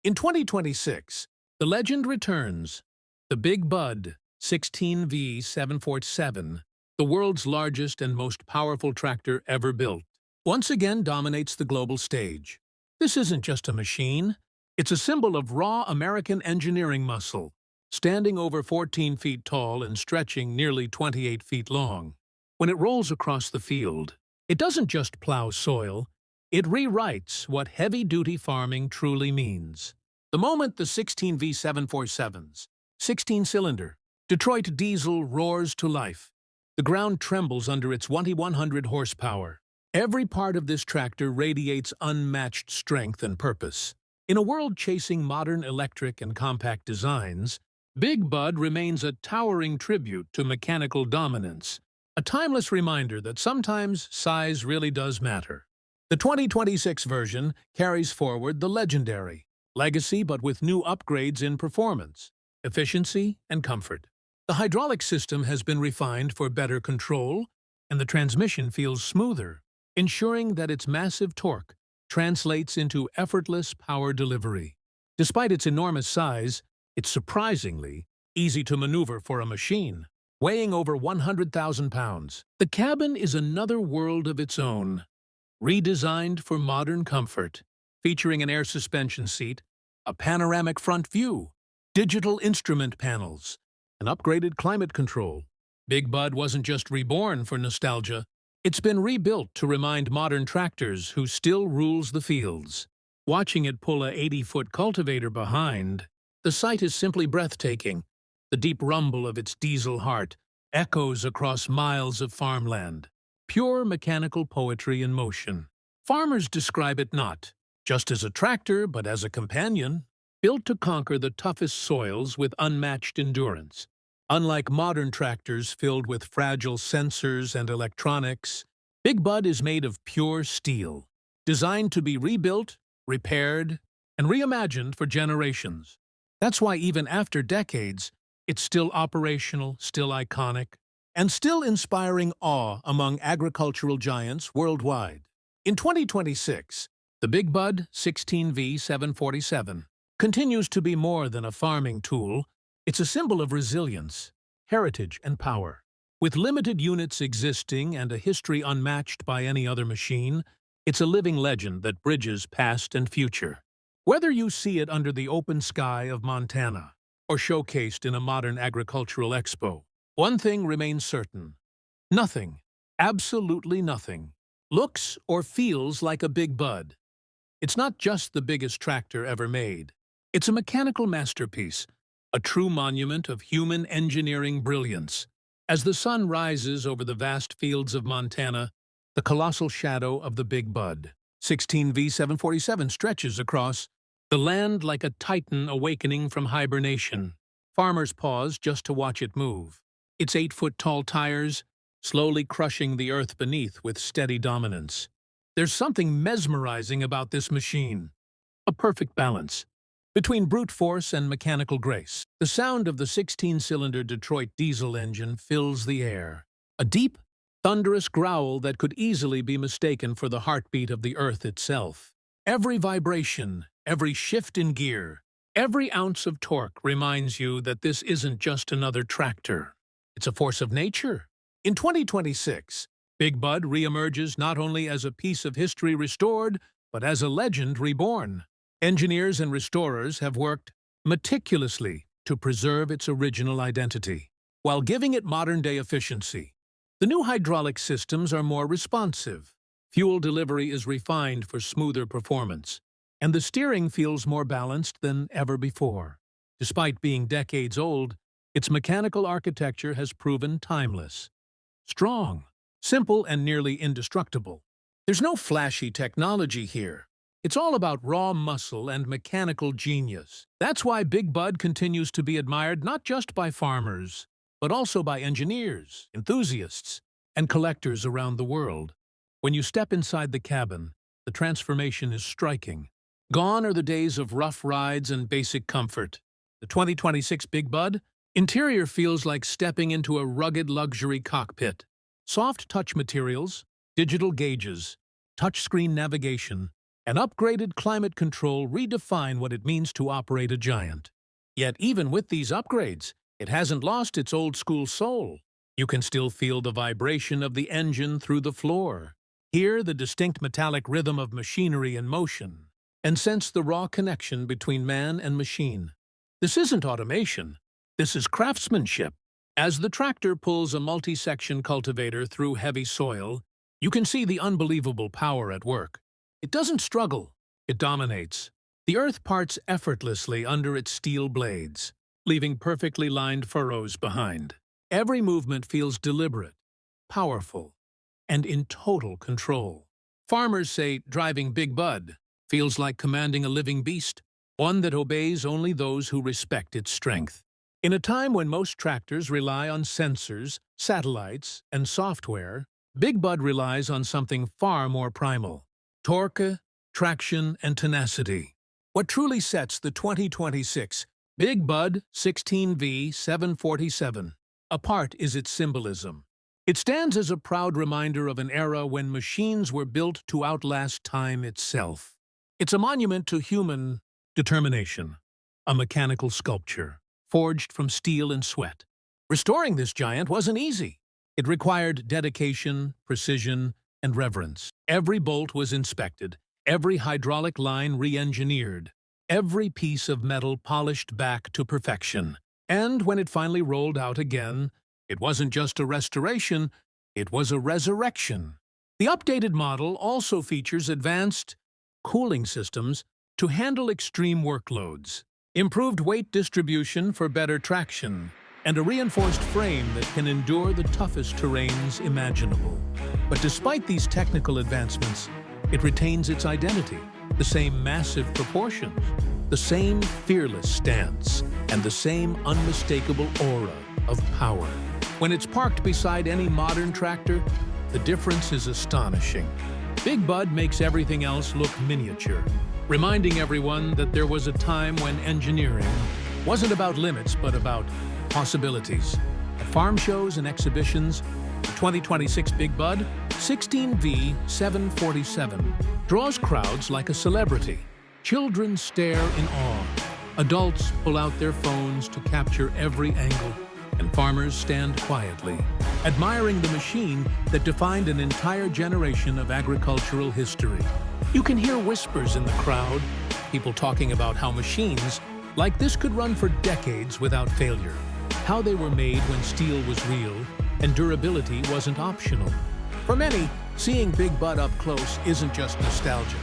In 2026, the legend returns. The Big Bud 16V-747, the world's largest and most powerful tractor ever built, once again dominates the global stage. This isn't just a machine. It's a symbol of raw American engineering muscle, standing over 14 feet tall and stretching nearly 28 feet long. When it rolls across the field, it doesn't just plow soil, it rewrites what heavy-duty farming truly means. The moment the 16V-747's 16-cylinder Detroit diesel roars to life, the ground trembles under its 2,100 horsepower. Every part of this tractor radiates unmatched strength and purpose. In a world chasing modern electric and compact designs, Big Bud remains a towering tribute to mechanical dominance, a timeless reminder that sometimes size really does matter. The 2026 version carries forward the legendary legacy but with new upgrades in performance, efficiency, and comfort. The hydraulic system has been refined for better control, and the transmission feels smoother, ensuring that its massive torque translates into effortless power delivery. Despite its enormous size, it's surprisingly easy to maneuver for a machine, weighing over 100,000 pounds. The cabin is another world of its own, redesigned for modern comfort, featuring an air suspension seat, a panoramic front view, digital instrument panels, and upgraded climate control. Big Bud wasn't just reborn for nostalgia, it's been rebuilt to remind modern tractors who still rules the fields. Watching it pull a 80-foot cultivator behind, the sight is simply breathtaking. The deep rumble of its diesel heart echoes across miles of farmland. Pure mechanical poetry in motion. Farmers describe it not just as a tractor, but as a companion, built to conquer the toughest soils with unmatched endurance. Unlike modern tractors filled with fragile sensors and electronics, Big Bud is made of pure steel, designed to be rebuilt, repaired, and reimagined for generations. That's why even after decades, it's still operational, still iconic, and still inspiring awe among agricultural giants worldwide. In 2026, the Big Bud 16V-747 continues to be more than a farming tool. It's a symbol of resilience, heritage, and power. With limited units existing and a history unmatched by any other machine, it's a living legend that bridges past and future. Whether you see it under the open sky of Montana or showcased in a modern agricultural expo, one thing remains certain. Nothing, absolutely nothing, looks or feels like a Big Bud. It's not just the biggest tractor ever made. It's a mechanical masterpiece, a true monument of human engineering brilliance. As the sun rises over the vast fields of Montana, the colossal shadow of the Big Bud 16V-747 stretches across the land like a titan awakening from hibernation. Farmers pause just to watch it move, its 8-foot-tall tires slowly crushing the earth beneath with steady dominance. There's something mesmerizing about this machine, a perfect balance between brute force and mechanical grace. The sound of the 16-cylinder Detroit diesel engine fills the air, a deep, thunderous growl that could easily be mistaken for the heartbeat of the earth itself. Every vibration, every shift in gear, every ounce of torque reminds you that this isn't just another tractor. It's a force of nature. In 2026, Big Bud reemerges not only as a piece of history restored, but as a legend reborn. Engineers and restorers have worked meticulously to preserve its original identity, while giving it modern-day efficiency. The new hydraulic systems are more responsive, fuel delivery is refined for smoother performance, and the steering feels more balanced than ever before. Despite being decades old, its mechanical architecture has proven timeless. Strong, simple, and nearly indestructible. There's no flashy technology here. It's all about raw muscle and mechanical genius. That's why Big Bud continues to be admired not just by farmers, but also by engineers, enthusiasts, and collectors around the world. When you step inside the cabin, the transformation is striking. Gone are the days of rough rides and basic comfort. The 2026 Big Bud interior feels like stepping into a rugged luxury cockpit. Soft touch materials, Digital gauges, touchscreen navigation, and upgraded climate control redefine what it means to operate a giant. Yet even with these upgrades, it hasn't lost its old-school soul. You can still feel the vibration of the engine through the floor, hear the distinct metallic rhythm of machinery in motion, and sense the raw connection between man and machine. This isn't automation. This is craftsmanship. As the tractor pulls a multi-section cultivator through heavy soil, you can see the unbelievable power at work. It doesn't struggle, it dominates. The earth parts effortlessly under its steel blades, leaving perfectly lined furrows behind. Every movement feels deliberate, powerful, and in total control. Farmers say driving Big Bud feels like commanding a living beast, one that obeys only those who respect its strength. In a time when most tractors rely on sensors, satellites, and software, Big Bud relies on something far more primal: torque, traction, and tenacity. What truly sets the 2026 Big Bud 16V-747 apart is its symbolism. It stands as a proud reminder of an era when machines were built to outlast time itself. It's a monument to human determination, a mechanical sculpture, forged from steel and sweat. Restoring this giant wasn't easy. It required dedication, precision, and reverence. Every bolt was inspected, every hydraulic line re-engineered, every piece of metal polished back to perfection. And when it finally rolled out again, it wasn't just a restoration, it was a resurrection. The updated model also features advanced cooling systems to handle extreme workloads, improved weight distribution for better traction, and a reinforced frame that can endure the toughest terrains imaginable. But despite these technical advancements, it retains its identity, the same massive proportions, the same fearless stance, and the same unmistakable aura of power. When it's parked beside any modern tractor, the difference is astonishing. Big Bud makes everything else look miniature, reminding everyone that there was a time when engineering wasn't about limits but about possibilities. At farm shows and exhibitions, the 2026 Big Bud 16V-747 draws crowds like a celebrity. Children stare in awe. Adults pull out their phones to capture every angle, and farmers stand quietly, admiring the machine that defined an entire generation of agricultural history. You can hear whispers in the crowd, people talking about how machines like this could run for decades without failure, how they were made when steel was real and durability wasn't optional. For many, seeing Big Bud up close isn't just nostalgia.